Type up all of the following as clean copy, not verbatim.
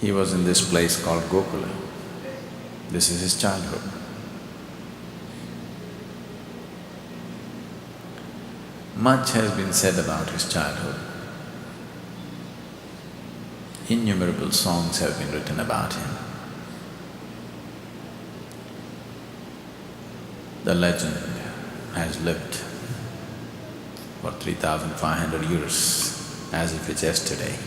He was in this place called Gokula. This is his childhood. Much has been said about his childhood. Innumerable songs have been written about him. The legend has lived for 3,500 years, as if it's yesterday.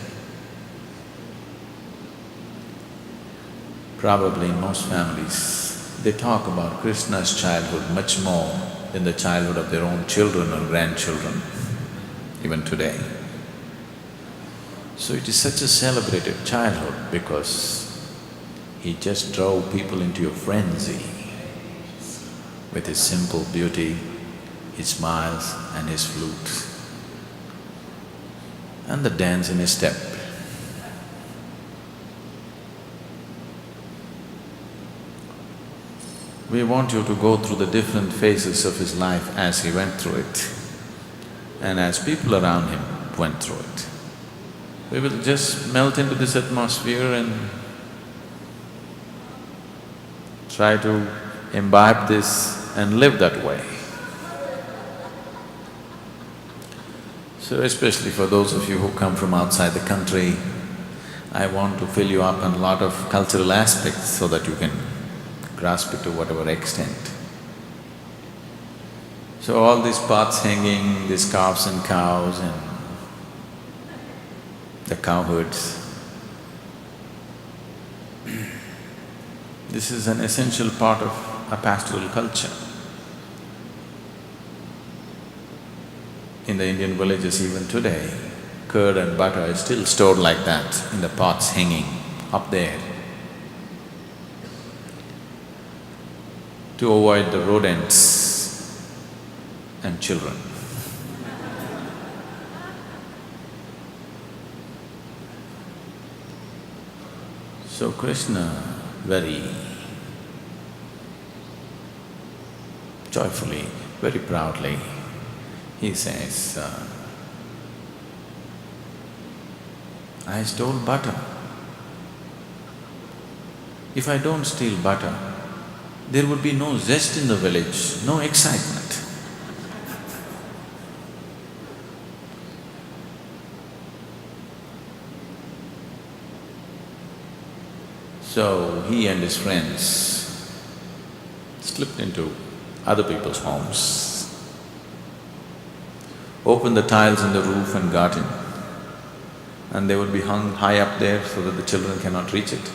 Probably in most families, they talk about Krishna's childhood much more than the childhood of their own children or grandchildren, even today. So it is such a celebrated childhood because he just drove people into a frenzy with his simple beauty, his smiles and his flute, and the dance in his step. We want you to go through the different phases of his life as he went through it and as people around him went through it. We will just melt into this atmosphere and try to imbibe this and live that way. So especially for those of you who come from outside the country, I want to fill you up on a lot of cultural aspects so that you can grasp it to whatever extent. So all these pots hanging, these calves and cows and the cowherds, this is an essential part of a pastoral culture. In the Indian villages even today, curd and butter is still stored like that in the pots hanging up there to avoid the rodents and children. So Krishna very joyfully, very proudly, he says, I stole butter. If I don't steal butter, there would be no zest in the village, no excitement. So he and his friends slipped into other people's homes, opened the tiles in the roof and got in. And they would be hung high up there so that the children cannot reach it.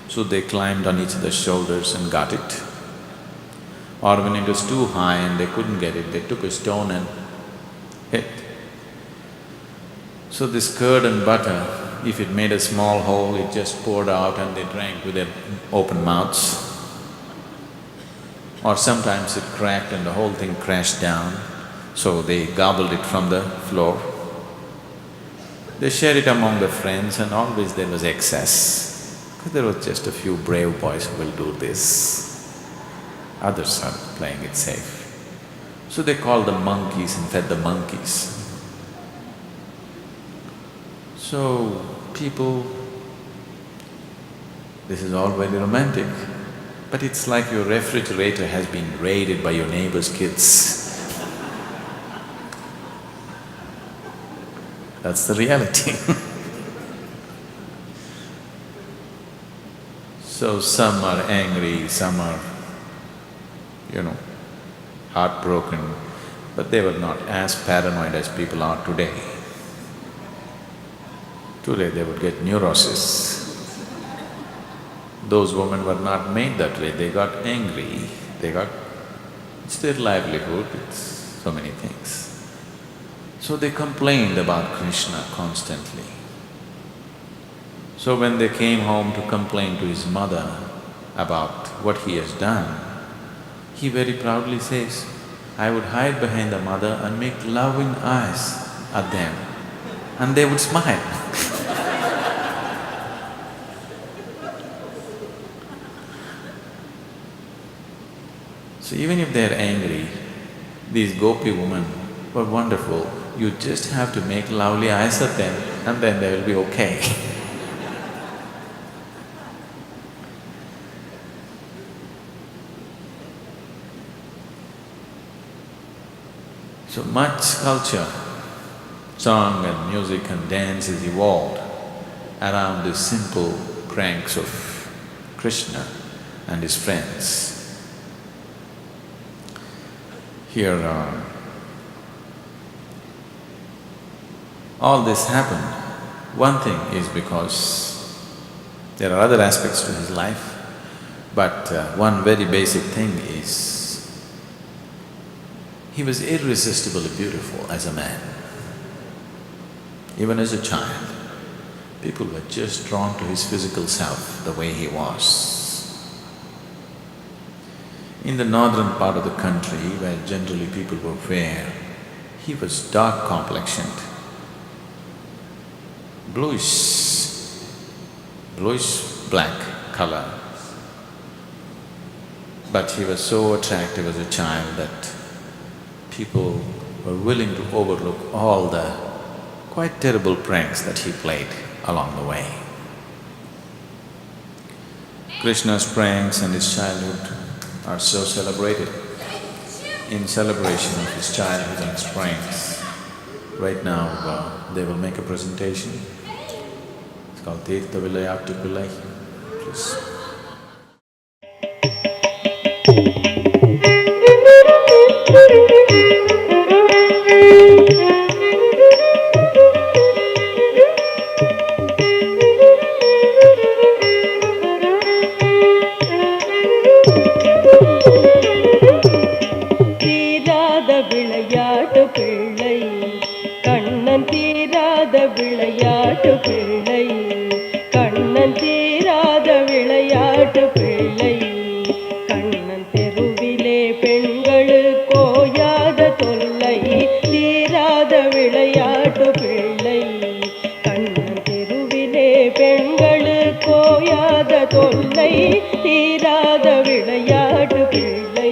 So they climbed on each other's shoulders and got it. Or when it was too high and they couldn't get it, they took a stone and hit. So this curd and butter, if it made a small hole, it just poured out and they drank with their open mouths. Or sometimes it cracked and the whole thing crashed down, so they gobbled it from the floor. They shared it among their friends and always there was excess, because there was just a few brave boys who will do this. Others are playing it safe. So they called them monkeys and fed the monkeys. So people, this is all very romantic, but it's like your refrigerator has been raided by your neighbor's kids. That's the reality. So some are angry, some are, heartbroken, but they were not as paranoid as people are today. Today they would get neurosis. Those women were not made that way, they got angry, it's their livelihood, it's so many things. So they complained about Krishna constantly. So when they came home to complain to his mother about what he has done, he very proudly says, I would hide behind the mother and make loving eyes at them, and they would smile. So even if they're angry, these gopi women were wonderful. You just have to make lovely eyes at them and then they will be okay. So much culture, song and music and dance has evolved around the simple pranks of Krishna and his friends. Here, all this happened. One thing is because there are other aspects to his life, but one very basic thing is he was irresistibly beautiful as a man. Even as a child, people were just drawn to his physical self, the way he was. In the northern part of the country, where generally people were fair, he was dark complexioned, bluish black color. But he was so attractive as a child that people were willing to overlook all the quite terrible pranks that he played along the way. Krishna's pranks and his childhood are so celebrated. In celebration of his childhood and his pranks, right now they will make a presentation. It's called Tirtha Vilayattu Pillai. Please. விளையாட்டு பிள்ளை கண்ணன் தீராத விளையாட்டு பிள்ளை கண்ணன் தெருவிலே பெண்களுக்கு ஓயாத தொல்லை தீராத விளையாட்டு பிள்ளை கண்ணன் தெருவிலே பெண்களுக்கு ஓயாத தொல்லை தீராத விளையாட்டு பிள்ளை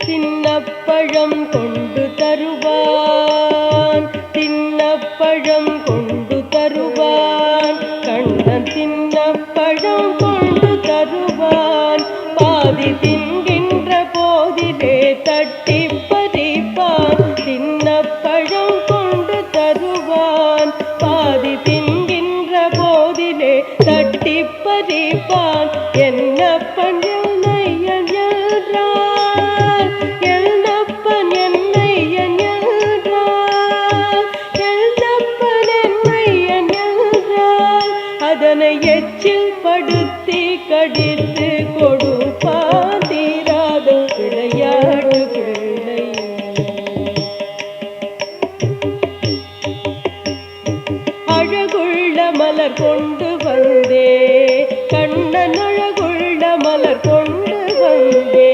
தின்னப்பழம் கொண்டு தருவான் தின்னப்பழம் கொண்டு தருவான் கண்ணன் தின்னப்பழம் கொண்டு தருவான் பாதி தின்கின்ற போதிலே தட்டி பறிப்பான் தின்னப்பழம் கொண்டு தருவான் பாதி தின்கின்ற போதிலே தட்டி பறிப்பான் என்னப்பன் அதனை எச்சில் படுத்தி கடித்து கொடுப்பான் தீராத விளையாட்டு பிள்ளை அழகுள்ள மலர் கொண்டு வந்தே கண்ணன் அழகுள்ள மலர் கொண்டு வந்தே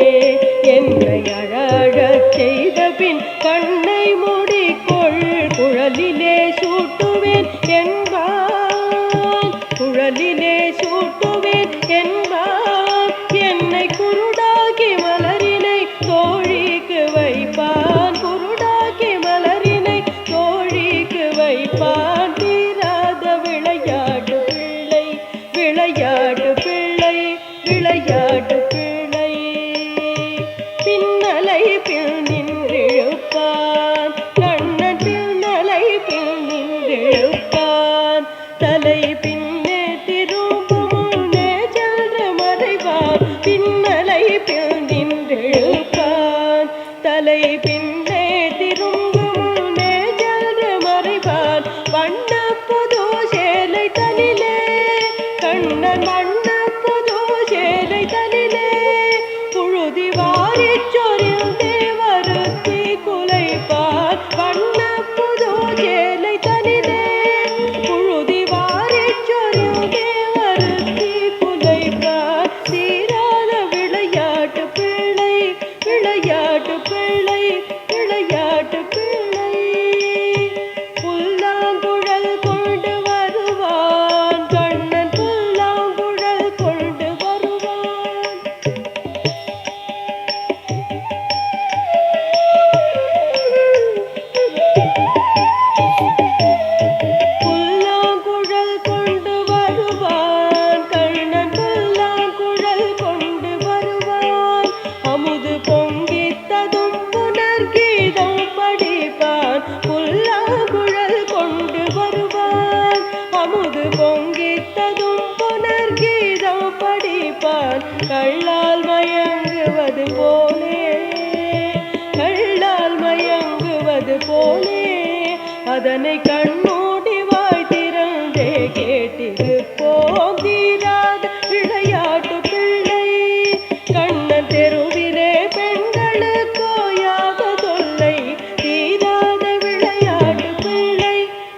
என்னை அழச் செய்த பின் கண்ணை மூடிக்கொள் குழலிலே சூட்டுவேன் என்பான் குழலிலே சூட்டுவேன் என்பான் என்னை குருடாக்கி மலரினை தோழிக்கு வைப்பான் குருடாக்கி மலரினை தோழிக்கு வைப்பான் தீராத விளையாட்டு பிள்ளை விளையாட்டு பிள்ளை விளையாட்டு பிள்ளை பின்னலை பில் நின்றிழுப்பான் கண்ணன் பின்னலை பில் நின்றிழுப்பான் தலை பின்னே திரும்பும் முன்னே சென்று மறைவான் பின்னலை பில் நின்றிழுப்பான் தலை பின்னே திரும்பும் முன்னே சென்று மறைவான் வண்ண புது சேலை தனிலே கண்ணன் வண்ண புது சேலை தனிலே நான் கள்ளால் மயங்குவது போலே, கள்ளால் மயங்குவது போலே அதனை கண்மூடி வாய் திறந்தே கேட்டிருப்போம். தீராத விளையாட்டு பிள்ளை கண்ணன் தெருவிலே பெண்களுக்கோயாத தொல்லை. தீராத விளையாட்டு பிள்ளை,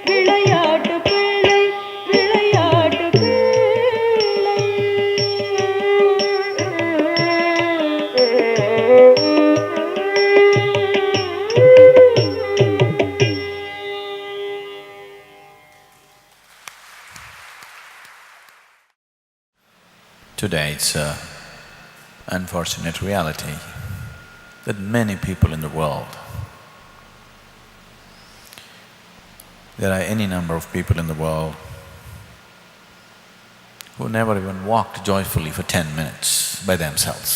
விளையாட்டு பிள்ளை, விளையாட்டு பிள்ளை. Today it's an unfortunate reality that many people in the world, there are any number of people in the world who never even walked joyfully for 10 minutes by themselves.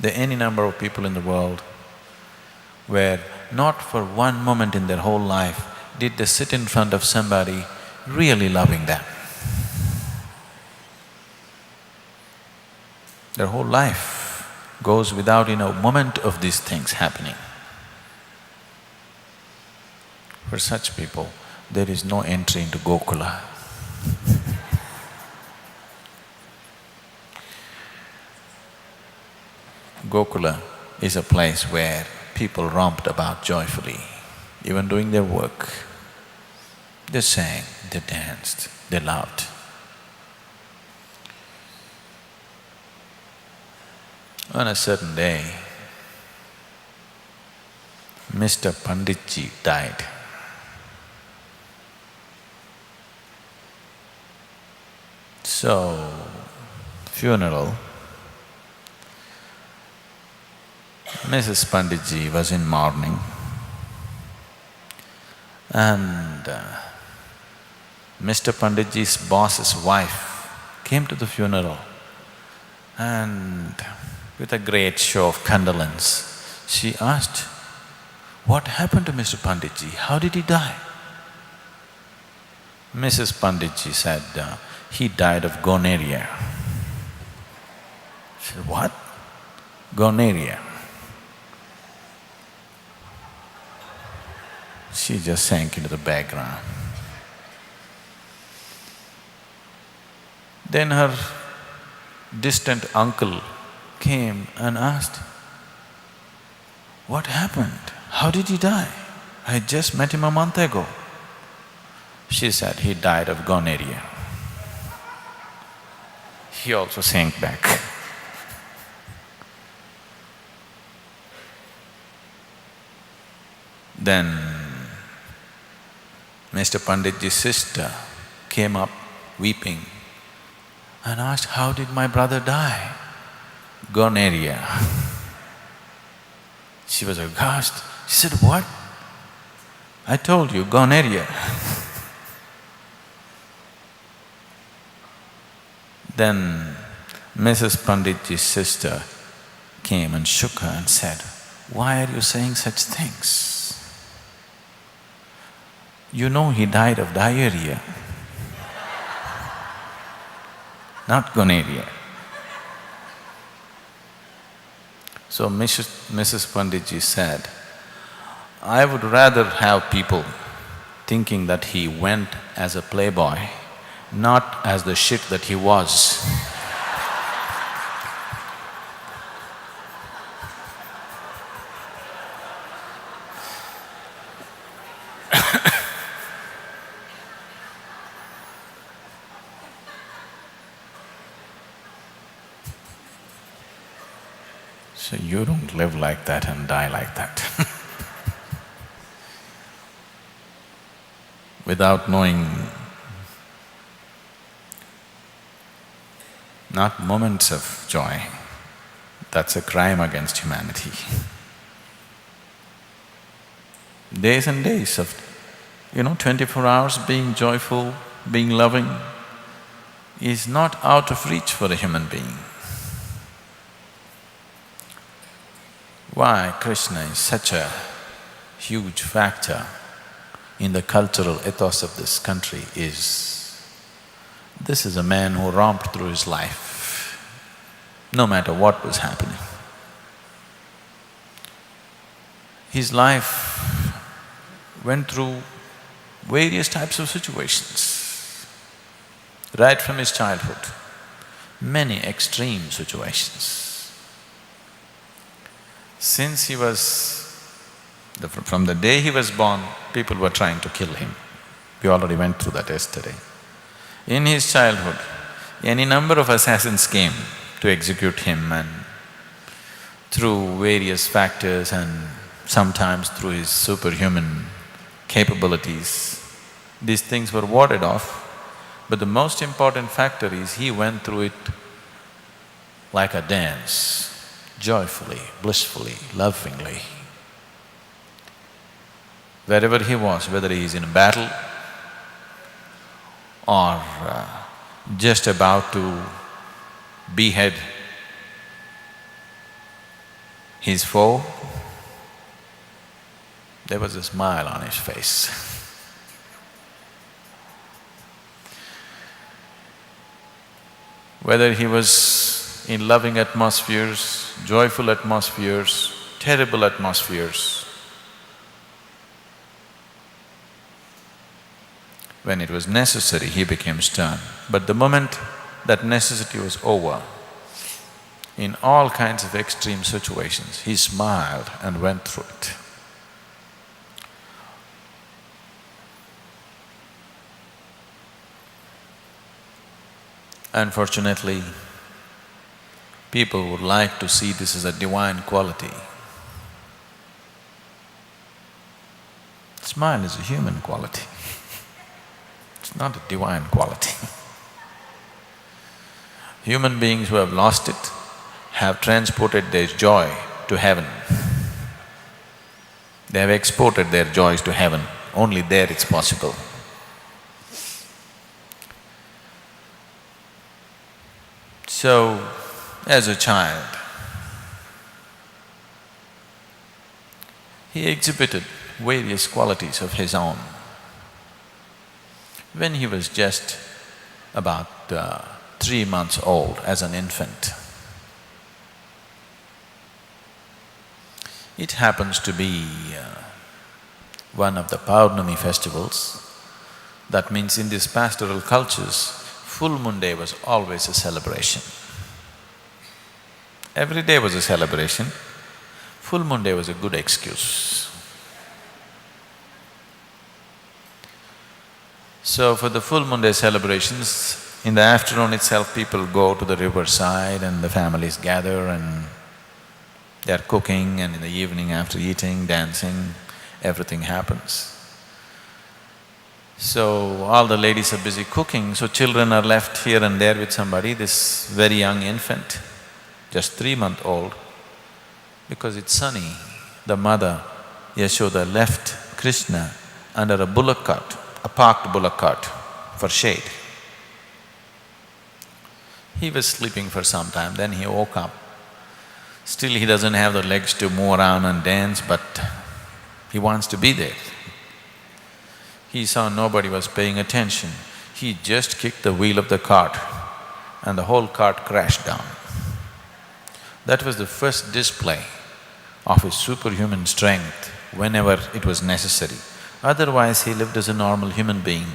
There are any number of people in the world where not for one moment in their whole life did they sit in front of somebody really loving them. Their whole life goes without a moment of these things happening. For such people, there is no entry into Gokula. Gokula is a place where people romped about joyfully, even doing their work. They sang, they danced, they loved. On a certain day, Mr. Panditji died. So, funeral, Mrs. Panditji was in mourning and Mr. Panditji's boss's wife came to the funeral and with a great show of condolence, she asked, "What happened to Mr. Panditji? How did he die?" Mrs. Panditji said, "He died of gonorrhea." She said, "What? Gonorrhea?" She just sank into the background. Then her distant uncle came and asked, "What happened? How did he die? I just met him a month ago." She said, "He died of gonorrhea." He also sank back. Then Mr. Panditji's sister came up weeping and asked, "How did my brother die?" "Gonorrhea." She was aghast. She said, "What? I told you, gonorrhea." Then Mrs. Panditji's sister came and shook her and said, "Why are you saying such things? You know he died of diarrhea, not gonorrhea." So Mrs. Panditji said, "I would rather have people thinking that he went as a playboy, not as the shit that he was." So you don't live like that and die like that. Without knowing not moments of joy, that's a crime against humanity. Days and days of, 24 hours being joyful, being loving is not out of reach for a human being. Why Krishna is such a huge factor in the cultural ethos of this country is, this is a man who romped through his life no matter what was happening. His life went through various types of situations, right from his childhood, many extreme situations. Since he was… from the day he was born, people were trying to kill him. We already went through that yesterday. In his childhood, any number of assassins came to execute him, and through various factors and sometimes through his superhuman capabilities, these things were warded off. But the most important factor is he went through it like a dance, joyfully, blissfully, lovingly. Wherever he was, whether he is in a battle or just about to behead his foe, there was a smile on his face. Whether he was in loving atmospheres, joyful atmospheres, terrible atmospheres, when it was necessary, he became stern. But the moment that necessity was over, in all kinds of extreme situations, he smiled and went through it. Unfortunately, people would like to see this as a divine quality. Smile is a human quality. It's not a divine quality. Human beings who have lost it have transported their joy to heaven. They have exported their joys to heaven. Only there it's possible. So, as a child, he exhibited various qualities of his own. When he was just about 3 months old, as an infant, it happens to be one of the Paurnami festivals. That means in these pastoral cultures, full moon day was always a celebration. Every day was a celebration, full moon day was a good excuse. So for the full moon day celebrations, in the afternoon itself people go to the riverside and the families gather and they're cooking, and in the evening after eating, dancing, everything happens. So all the ladies are busy cooking, so children are left here and there with somebody, this very young infant, just 3-month-old, because it's sunny, the mother, Yashoda, left Krishna under a bullock cart, a parked bullock cart for shade. He was sleeping for some time, then he woke up. Still he doesn't have the legs to move around and dance, but he wants to be there. He saw nobody was paying attention. He just kicked the wheel of the cart and the whole cart crashed down. That was the first display of his superhuman strength whenever it was necessary. Otherwise, he lived as a normal human being,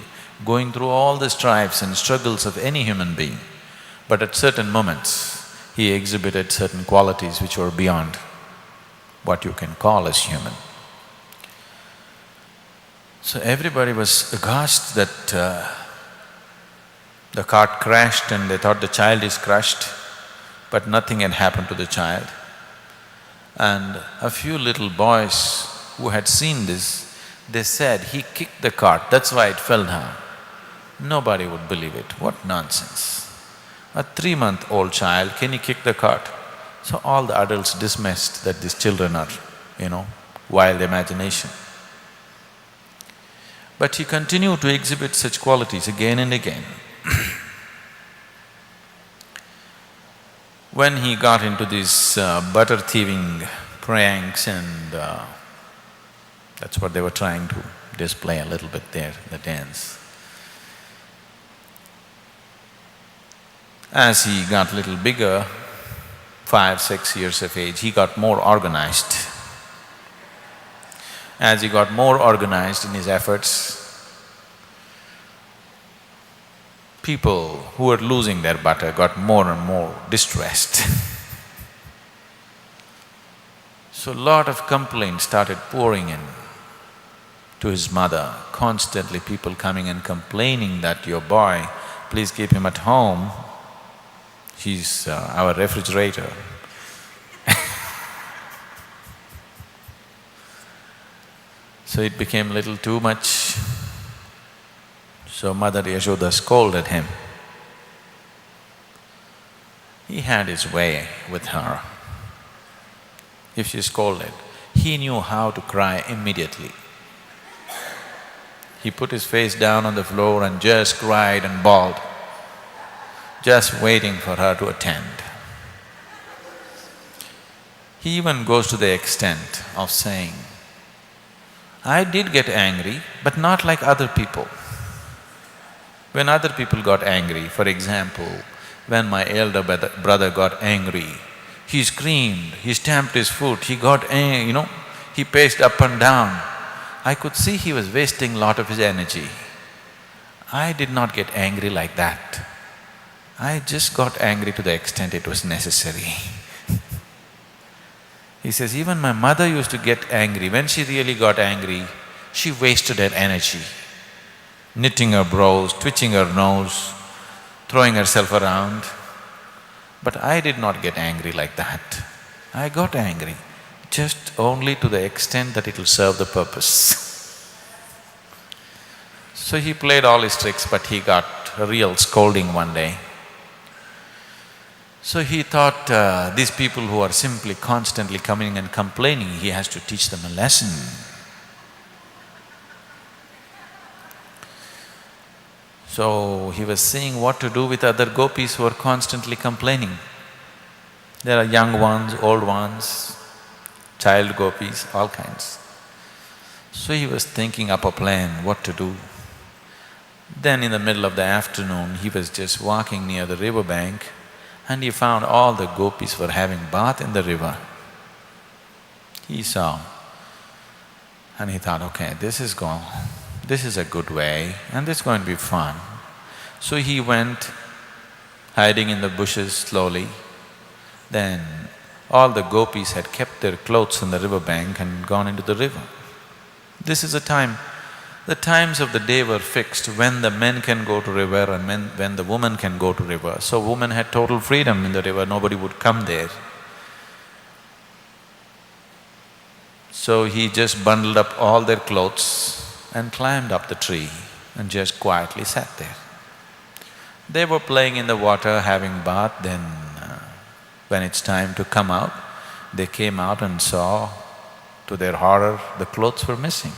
going through all the strifes and struggles of any human being. But at certain moments, he exhibited certain qualities which were beyond what you can call as human. So everybody was aghast that the cart crashed and they thought the child is crushed, but nothing had happened to the child. And a few little boys who had seen this, they said, he kicked the cart, that's why it fell down. Nobody would believe it, what nonsense. A 3-month-old child, can he kick the cart? So all the adults dismissed that these children are, wild imagination. But he continued to exhibit such qualities again and again. When he got into these butter thieving pranks and that's what they were trying to display a little bit there, the dance. As he got little bigger, 5, 6 years of age, he got more organized. As he got more organized in his efforts, people who were losing their butter got more and more distressed. So lot of complaints started pouring in to his mother, constantly people coming and complaining that your boy, please keep him at home, he's our refrigerator. So it became a little too much. So Mother Yashoda scolded him. He had his way with her. If she scolded, he knew how to cry immediately. He put his face down on the floor and just cried and bawled, just waiting for her to attend. He even goes to the extent of saying, I did get angry, but not like other people. When other people got angry, for example, when my elder brother got angry, he screamed, he stamped his foot, he got he paced up and down. I could see he was wasting a lot of his energy. I did not get angry like that. I just got angry to the extent it was necessary. He says, even my mother used to get angry. When she really got angry, she wasted her energy, knitting her brows, twitching her nose, throwing herself around. But I did not get angry like that. I got angry just only to the extent that it will serve the purpose. So he played all his tricks, but he got a real scolding one day. So he thought these people who are simply constantly coming and complaining, he has to teach them a lesson. So he was seeing what to do with other gopis who are constantly complaining. There are young ones, old ones, child gopis, all kinds. So he was thinking up a plan, what to do. Then in the middle of the afternoon, he was just walking near the river bank and he found all the gopis were having bath in the river. He saw and he thought, okay, this is a good way and this is going to be fun. So he went hiding in the bushes slowly. Then all the gopis had kept their clothes on the river bank and gone into the river. This is the times of the day were fixed when the men can go to river and when the woman can go to river. So women had total freedom in the river, nobody would come there. So he just bundled up all their clothes and climbed up the tree and just quietly sat there. They were playing in the water, having bath, then when it's time to come out, they came out and saw, to their horror, the clothes were missing.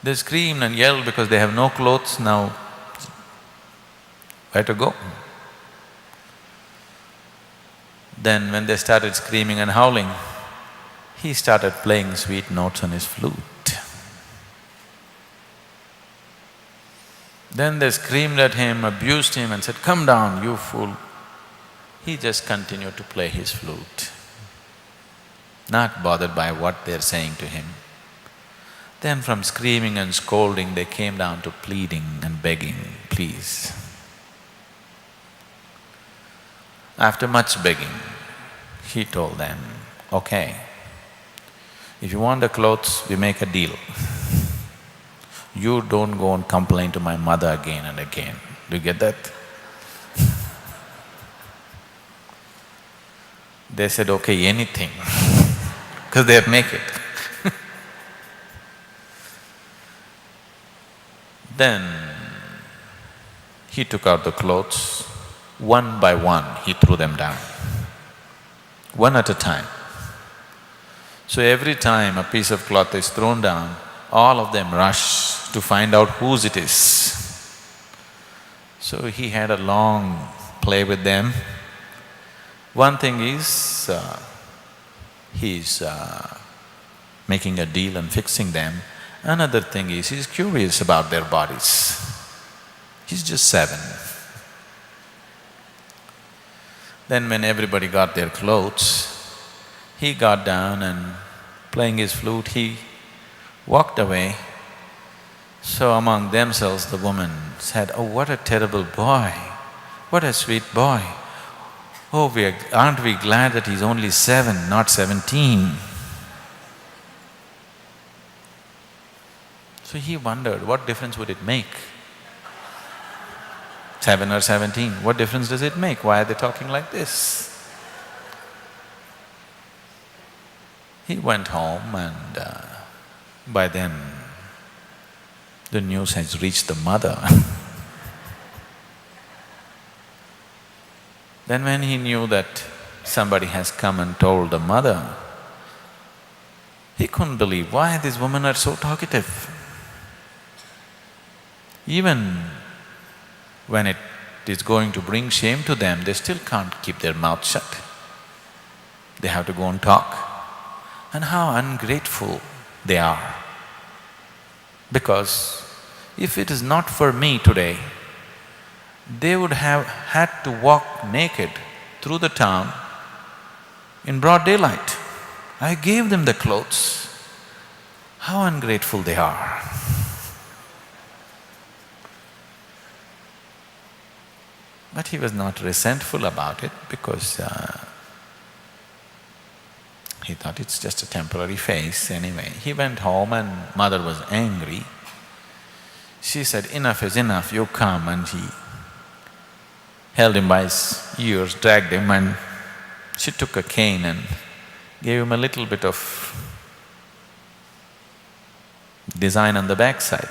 They screamed and yelled because they have no clothes now, where to go? Then when they started screaming and howling, he started playing sweet notes on his flute. Then they screamed at him, abused him and said, come down, you fool. He just continued to play his flute, not bothered by what they're saying to him. Then from screaming and scolding, they came down to pleading and begging, please. After much begging, he told them, okay, if you want the clothes, we make a deal. You don't go and complain to my mother again and again. Do you get that? They said, okay, anything, because they're naked. Then he took out the clothes, one by one he threw them down, one at a time. So every time a piece of cloth is thrown down, all of them rush to find out whose it is. So he had a long play with them. One thing is, he's making a deal and fixing them. Another thing is, he's curious about their bodies. He's just 7. Then when everybody got their clothes, he got down and playing his flute, he walked away. So among themselves the woman said, "Oh, what a terrible boy, what a sweet boy. Oh, aren't we glad that he's only 7, not 17? So he wondered, what difference would it make? 7 or 17, what difference does it make? Why are they talking like this? He went home and by then the news has reached the mother. Then when he knew that somebody has come and told the mother, he couldn't believe why these women are so talkative. Even when it is going to bring shame to them, they still can't keep their mouth shut. They have to go and talk. And how ungrateful they are. Because if it is not for me today, they would have had to walk naked through the town in broad daylight. I gave them the clothes. How ungrateful they are. But he was not resentful about it because he thought it's just a temporary phase anyway. He went home and mother was angry. She said, "Enough is enough, you come," and he held him by his ears, dragged him, and she took a cane and gave him a little bit of design on the backside.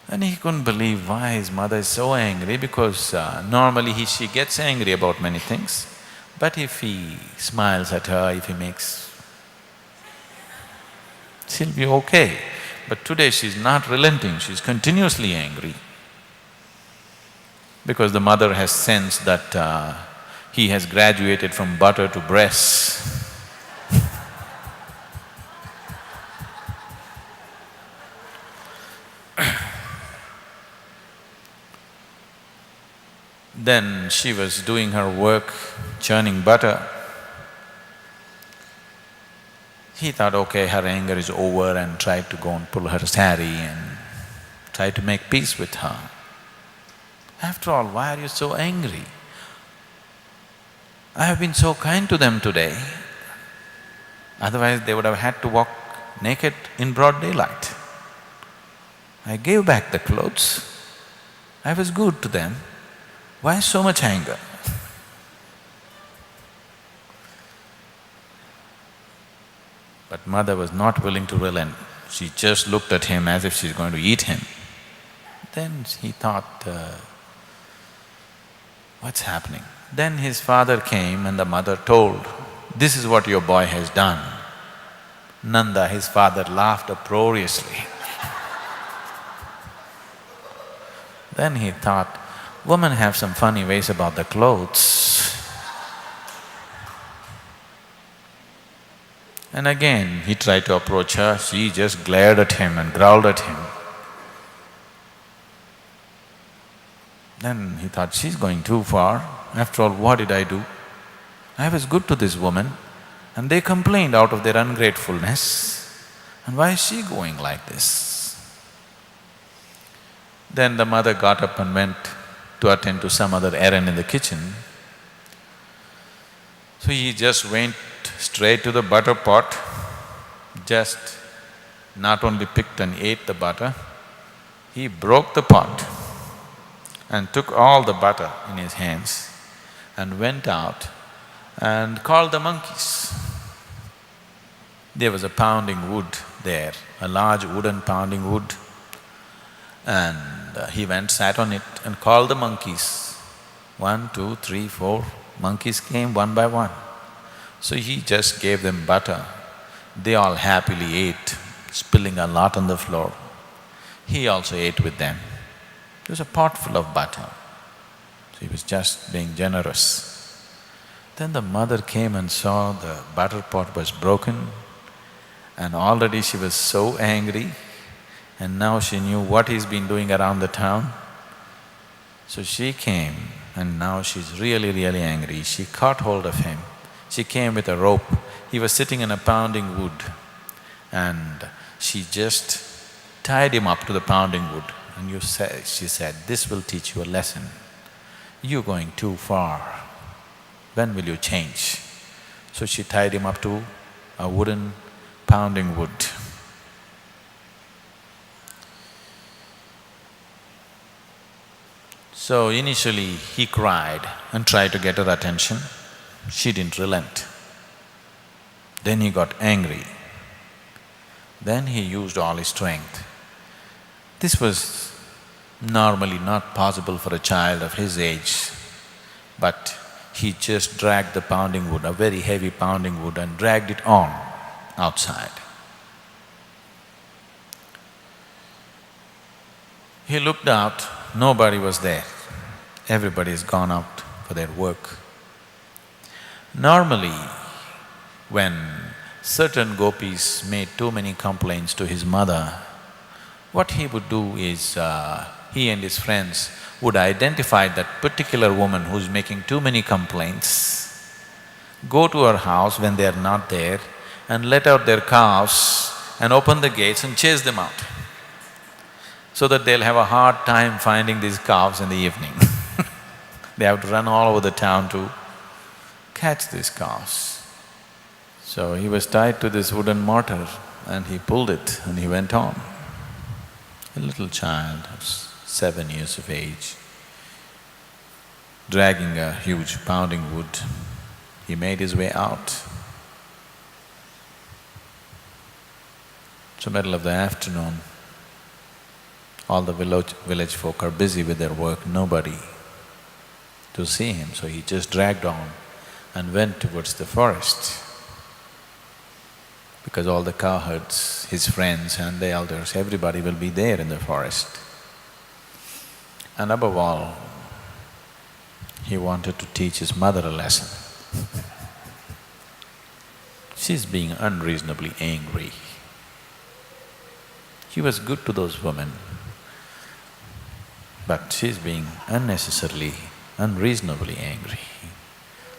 And he couldn't believe why his mother is so angry because normally she gets angry about many things. But if he smiles at her, if he makes… she'll be okay. But today she's not relenting, she's continuously angry. Because the mother has sensed that he has graduated from butter to breasts. Then she was doing her work, churning butter. He thought, okay, her anger is over, and tried to go and pull her sari and tried to make peace with her. After all, why are you so angry? I have been so kind to them today. Otherwise they would have had to walk naked in broad daylight. I gave back the clothes. I was good to them. Why so much anger? But mother was not willing to relent. She just looked at him as if she's going to eat him. Then he thought, what's happening? Then his father came and the mother told, "This is what your boy has done." Nanda, his father, laughed uproariously. Then he thought, women have some funny ways about the clothes. And again he tried to approach her, she just glared at him and growled at him. Then he thought, she's going too far. After all, what did I do? I was good to this woman and they complained out of their ungratefulness. And why is she going like this? Then the mother got up and went to attend to some other errand in the kitchen. So he just went straight to the butter pot, just not only picked and ate the butter, he broke the pot and took all the butter in his hands and went out and called the monkeys. There was a pounding wood there, a large wooden pounding wood, and he went, sat on it and called the monkeys. 1, 2, 3, 4 monkeys came one by one. So he just gave them butter. They all happily ate, spilling a lot on the floor. He also ate with them. It was a pot full of butter. So he was just being generous. Then the mother came and saw the butter pot was broken, and already she was so angry, and now she knew what he's been doing around the town. So she came and now she's really angry. She caught hold of him. She came with a rope. He was sitting in a pounding wood and she just tied him up to the pounding wood. And she said, "This will teach you a lesson. You're going too far. When will you change?" So she tied him up to a wooden pounding wood. So initially he cried and tried to get her attention. She didn't relent. Then he got angry. Then he used all his strength. This was normally not possible for a child of his age, but he just dragged the pounding wood, a very heavy pounding wood, and dragged it on outside. He looked out, nobody was there. Everybody's gone out for their work. Normally, when certain gopis made too many complaints to his mother, what he would do is, he and his friends would identify that particular woman who's making too many complaints, go to her house when they are not there and let out their calves and open the gates and chase them out, so that they'll have a hard time finding these calves in the evening. They have to run all over the town to catch these calves. So he was tied to this wooden mortar and he pulled it and he went on. A little child of 7 years of age, dragging a huge pounding wood, he made his way out. It's the middle of the afternoon. All the village folk are busy with their work, nobody to see him, so he just dragged on and went towards the forest. Because all the cowherds, his friends and the elders, everybody will be there in the forest. And above all, he wanted to teach his mother a lesson. She's being unreasonably angry. He was good to those women, but she's being unnecessarily, unreasonably angry.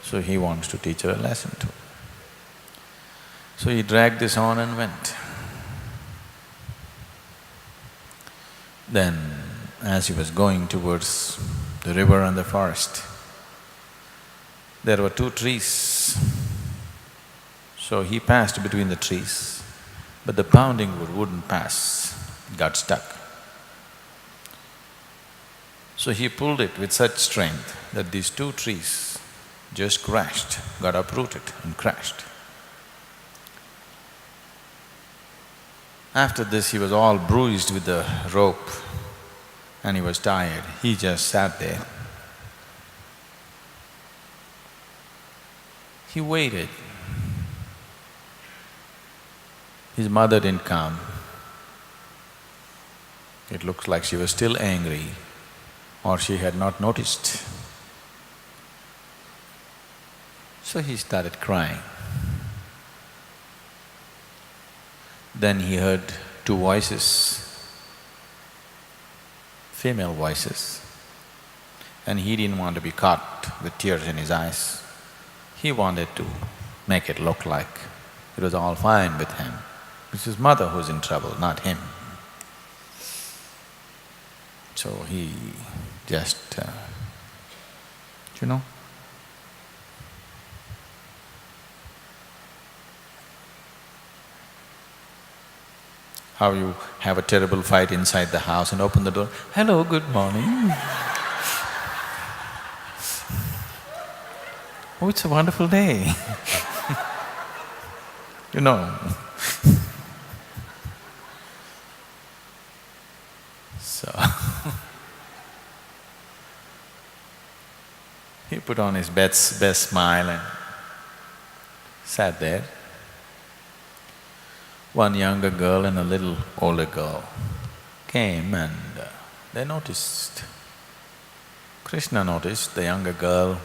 So he wants to teach her a lesson too. So he dragged this on and went. Then, as he was going towards the river and the forest, there were 2 trees. So he passed between the trees, but the pounding wood wouldn't pass, it got stuck. So he pulled it with such strength that these 2 trees just crashed, got uprooted and crashed. After this, he was all bruised with the rope and he was tired. He just sat there. He waited. His mother didn't come. It looks like she was still angry or she had not noticed. So he started crying. Then he heard 2 voices, female voices, and he didn't want to be caught with tears in his eyes. He wanted to make it look like it was all fine with him. It's his mother who's in trouble, not him. So he just, you know, how you have a terrible fight inside the house and open the door, "Hello, good morning." "Oh, it's a wonderful day." You know. So he put on his best smile and sat there. One younger girl and a little older girl came and they noticed. Krishna noticed the younger girl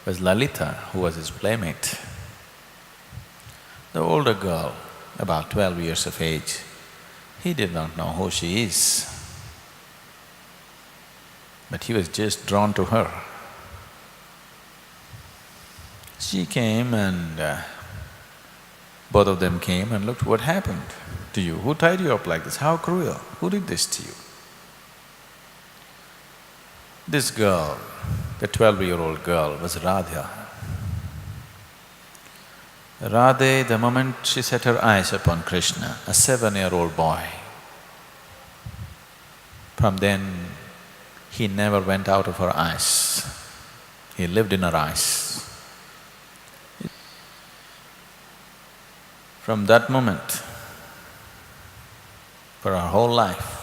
was Lalita, who was his playmate. The older girl, about 12 years of age, he did not know who she is. but he was just drawn to her. She came and both of them came and looked, what happened to you? Who tied you up like this? How cruel? Who did this to you? This girl, the 12-year-old girl, was Radha. Radhe, the moment she set her eyes upon Krishna, a 7-year-old boy, from then he never went out of her eyes. He lived in her eyes. From that moment, for her whole life,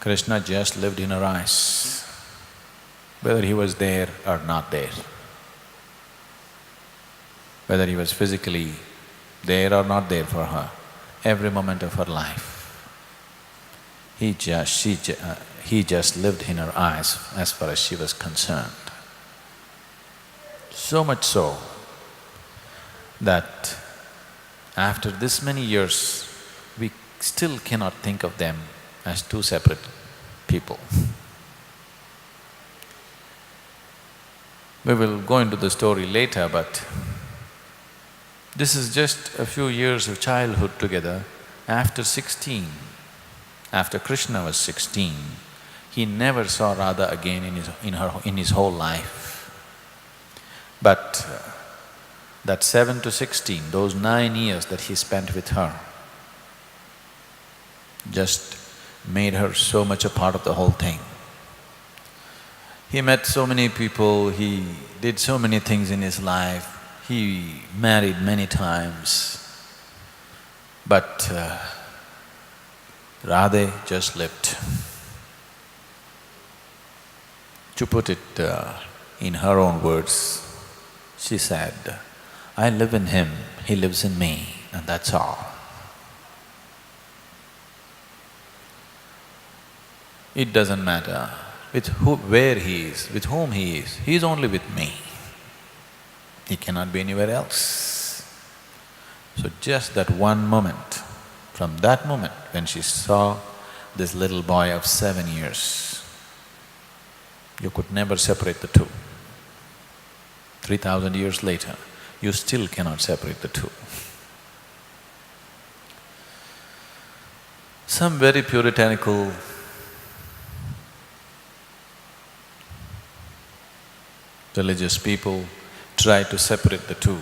Krishna just lived in her eyes, whether he was there or not there, whether he was physically there or not there for her, every moment of her life, he just lived in her eyes as far as she was concerned. So much so that after this many years, we still cannot think of them as two separate people. We will go into the story later, but this is just a few years of childhood together. After 16, after Krishna was 16, he never saw Radha again in his whole life. But that 7 to 16, those 9 years that he spent with her, just made her so much a part of the whole thing. He met so many people, he did so many things in his life, he married many times, but Radhe just lived. To put it in her own words, she said, I live in him, he lives in me, and that's all. It doesn't matter where he is, with whom he is only with me. He cannot be anywhere else. So just that one moment, from that moment when she saw this little boy of 7 years, you could never separate the two. 3,000 years later, you still cannot separate the two. Some very puritanical religious people try to separate the two.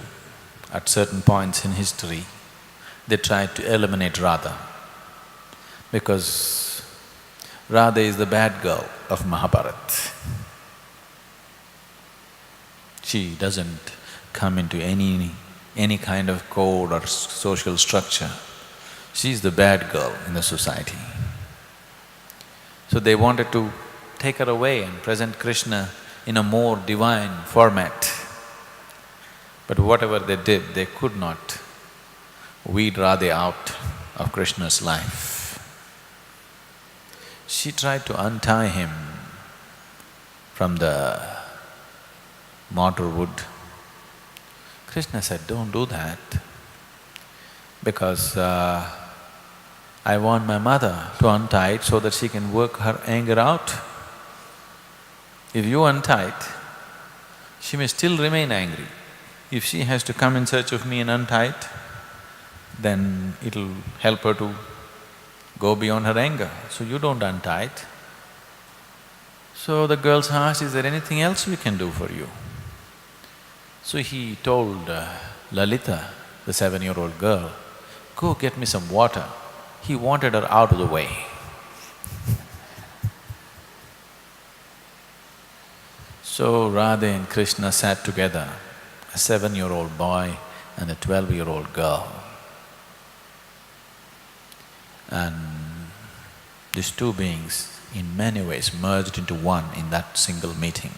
At certain points in history, they tried to eliminate Radha because Radha is the bad girl of Mahabharata. She doesn't come into any kind of code or social structure. She's the bad girl in the society. So they wanted to take her away and present Krishna in a more divine format. But whatever they did, they could not weed Radhe out of Krishna's life. She tried to untie him from the mortar wood. Krishna said, don't do that, because I want my mother to untie it so that she can work her anger out. If you untie it, she may still remain angry. If she has to come in search of me and untie it, then it'll help her to go beyond her anger. So you don't untie it. So the girls asked, is there anything else we can do for you? So he told Lalita, the 7-year-old girl, go get me some water. He wanted her out of the way. So Radha and Krishna sat together, a 7-year-old boy and a 12-year-old girl. And these two beings in many ways merged into one in that single meeting.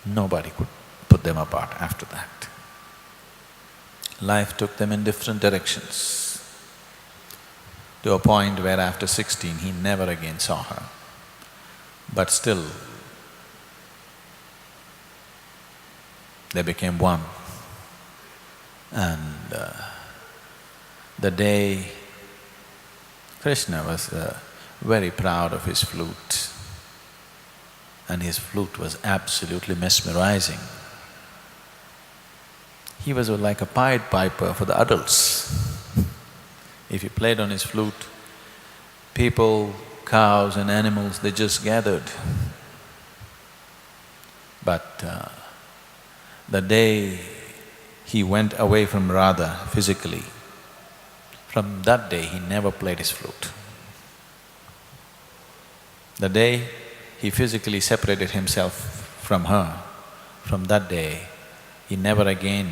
Nobody could put them apart after that. Life took them in different directions, to a point where after 16 he never again saw her. But still, they became one. And the day Krishna was very proud of his flute. and his flute was absolutely mesmerizing. He was like a Pied Piper for the adults. If he played on his flute, people, cows and animals, they just gathered. But the day he went away from Radha physically, from that day he never played his flute. The day he physically separated himself from her, from that day he never again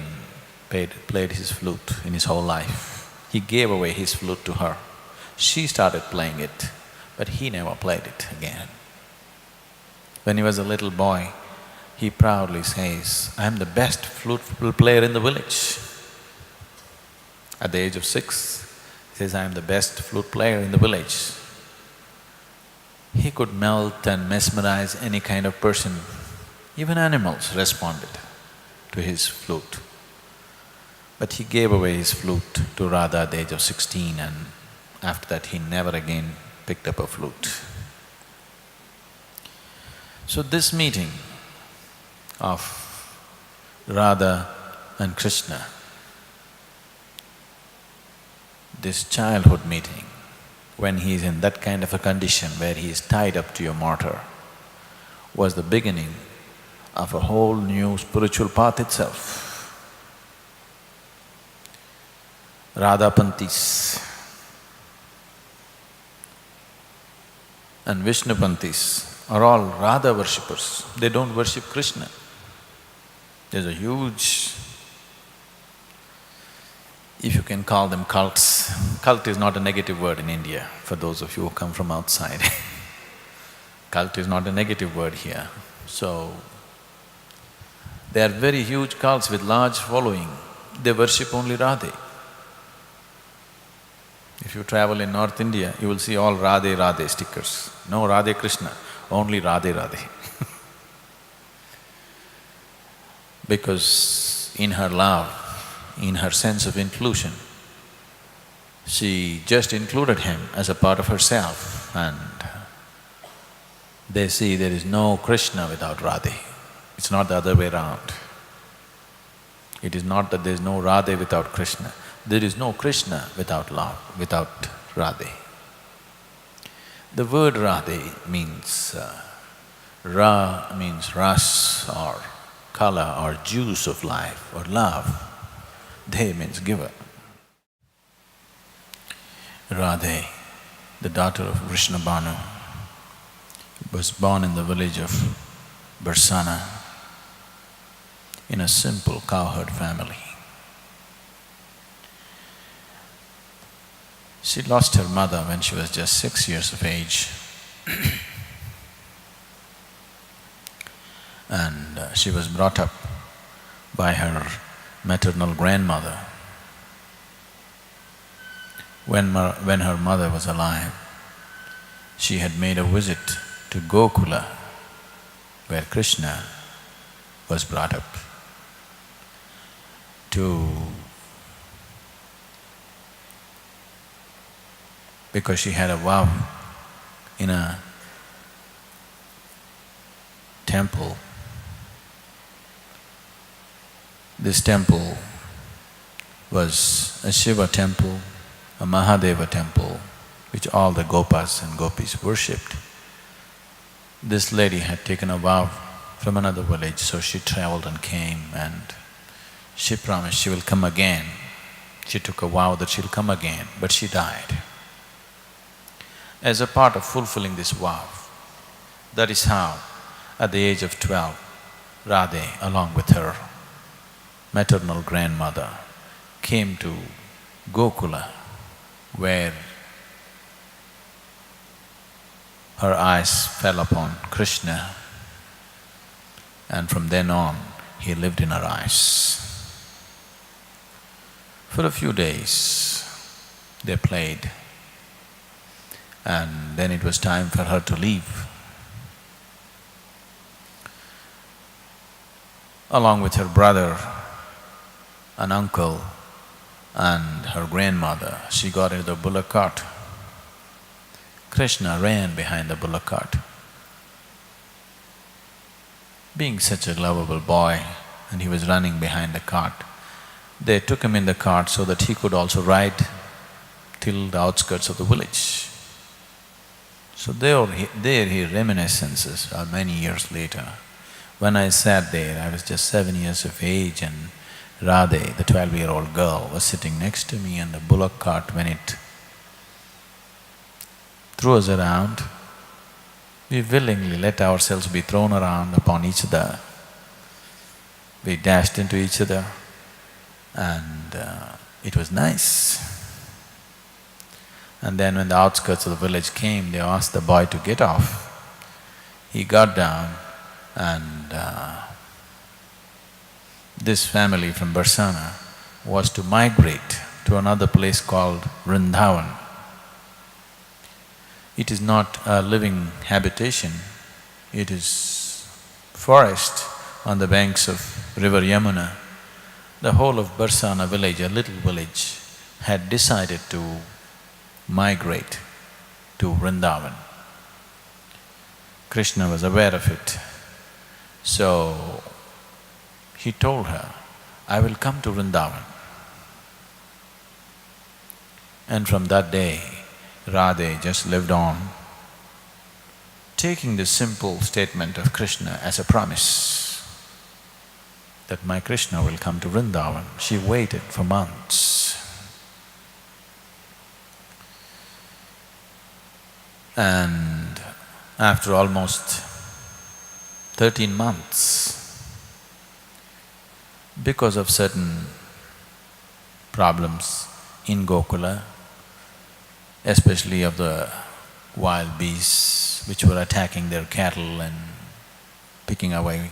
played his flute in his whole life. He gave away his flute to her. She started playing it, but he never played it again. When he was a little boy, he proudly says, "I am the best flute player in the village." At the age of 6, he says, "I am the best flute player in the village." He could melt and mesmerize any kind of person. Even animals responded to his flute. But he gave away his flute to Radha at the age of 16, and after that he never again picked up a flute. So this meeting of Radha and Krishna, this childhood meeting, when he is in that kind of a condition where he is tied up to a mortar, was the beginning of a whole new spiritual path itself. Radhapantis and Vishnupantis are all Radha worshippers. They don't worship Krishna. There's a huge, if you can call them cults. Cult is not a negative word in India, for those of you who come from outside. Cult is not a negative word here. So, they are very huge cults with large following. They worship only Radhe. If you travel in North India, you will see all Radhe Radhe stickers. No Radhe Krishna, only Radhe Radhe. Because in her love, in her sense of inclusion, she just included him as a part of herself, and they see there is no Krishna without Radhe. It's not the other way around. It is not that there is no Radhe without Krishna. There is no Krishna without love, without Radhe. The word Radhe means… Ra means ras or color or juice of life or love. De means giver. Radhe, the daughter of Vrishnabhanu, was born in the village of Barsana in a simple cowherd family. She lost her mother when she was just 6 years of age. And she was brought up by her maternal grandmother. When her mother was alive, she had made a visit to Gokula, where Krishna was brought up, because she had a vow in a temple. This temple was a Shiva temple, a Mahadeva temple, which all the gopas and gopis worshipped. This lady had taken a vow from another village, so she traveled and came, and she promised she will come again. She took a vow that she'll come again, but she died. As a part of fulfilling this vow, that is how, at the age of 12, Radhe, along with her maternal grandmother, came to Gokula, where her eyes fell upon Krishna, and from then on, he lived in her eyes. For a few days, they played, and then it was time for her to leave. Along with her brother, an uncle, and her grandmother, she got into the bullock cart. Krishna ran behind the bullock cart. Being such a lovable boy, and he was running behind the cart, they took him in the cart so that he could also ride till the outskirts of the village. So there he reminiscences many years later. When I sat there, I was just 7 years of age, and Radhe, the 12-year-old girl, was sitting next to me, and the bullock cart, when it threw us around, we willingly let ourselves be thrown around upon each other. We dashed into each other, and it was nice. And then when the outskirts of the village came, they asked the boy to get off. He got down, and this family from Barsana was to migrate to another place called Vrindavan. It is not a living habitation, it is forest on the banks of river Yamuna. The whole of Barsana village, a little village, had decided to migrate to Vrindavan. Krishna was aware of it, so he told her, "I will come to Vrindavan." And from that day, Radhe just lived on, taking the simple statement of Krishna as a promise that my Krishna will come to Vrindavan. She waited for months. And after almost 13 months, because of certain problems in Gokula, especially of the wild beasts which were attacking their cattle and taking away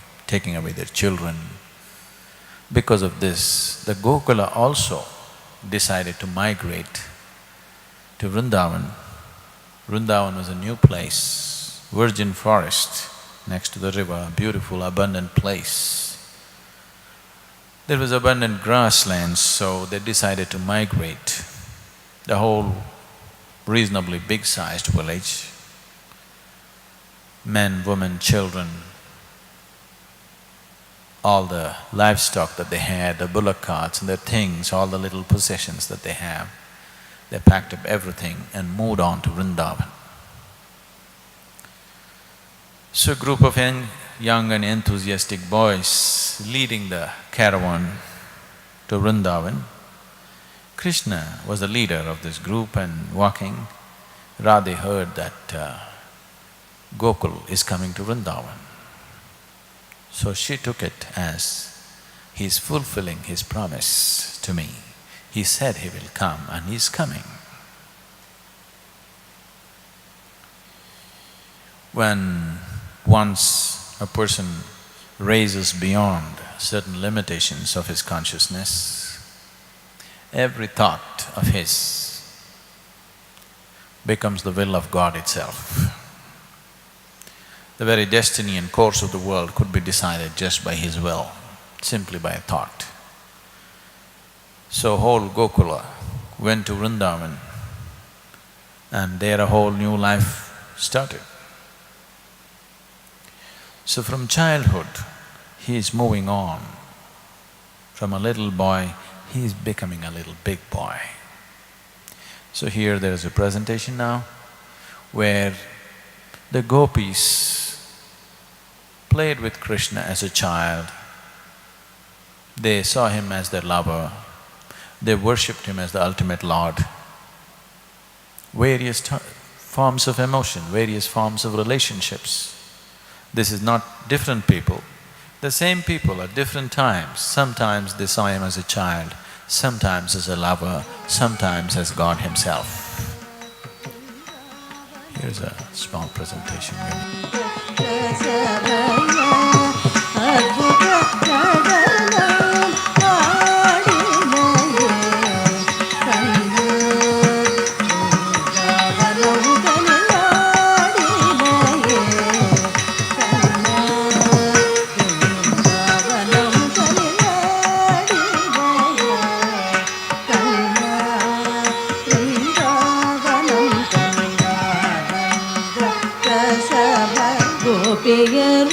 their children, because of this, the Gokula also decided to migrate to Vrindavan. Vrindavan was a new place, virgin forest next to the river, beautiful, abundant place. There was abundant grasslands, so they decided to migrate. The whole reasonably big-sized village, men, women, children, all the livestock that they had, the bullock carts and their things, all the little possessions that they have, they packed up everything and moved on to Vrindavan. So a group of young and enthusiastic boys leading the caravan to Vrindavan. Krishna was the leader of this group, and walking, Radhe heard that Gokul is coming to Vrindavan. So she took it as he's fulfilling his promise to me. He said he will come, and he's coming. When once a person raises beyond certain limitations of his consciousness, every thought of his becomes the will of God itself. The very destiny and course of the world could be decided just by his will, simply by a thought. So whole Gokula went to Vrindavan, and there a whole new life started. So from childhood, he is moving on. From a little boy, he is becoming a little big boy. So here there is a presentation now where the gopis played with Krishna as a child. They saw him as their lover. They worshipped him as the ultimate Lord. Various forms of emotion, various forms of relationships. This is not different people. The same people at different times. Sometimes they saw him as a child, sometimes as a lover, sometimes as God himself. Here's a small presentation. Gopiyar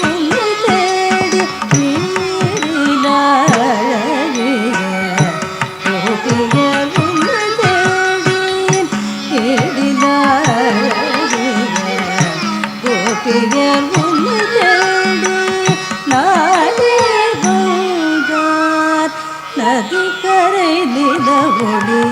அடியர் உன்னை தேடி நானே வந்தார் நதிக்கரை நிலவொளி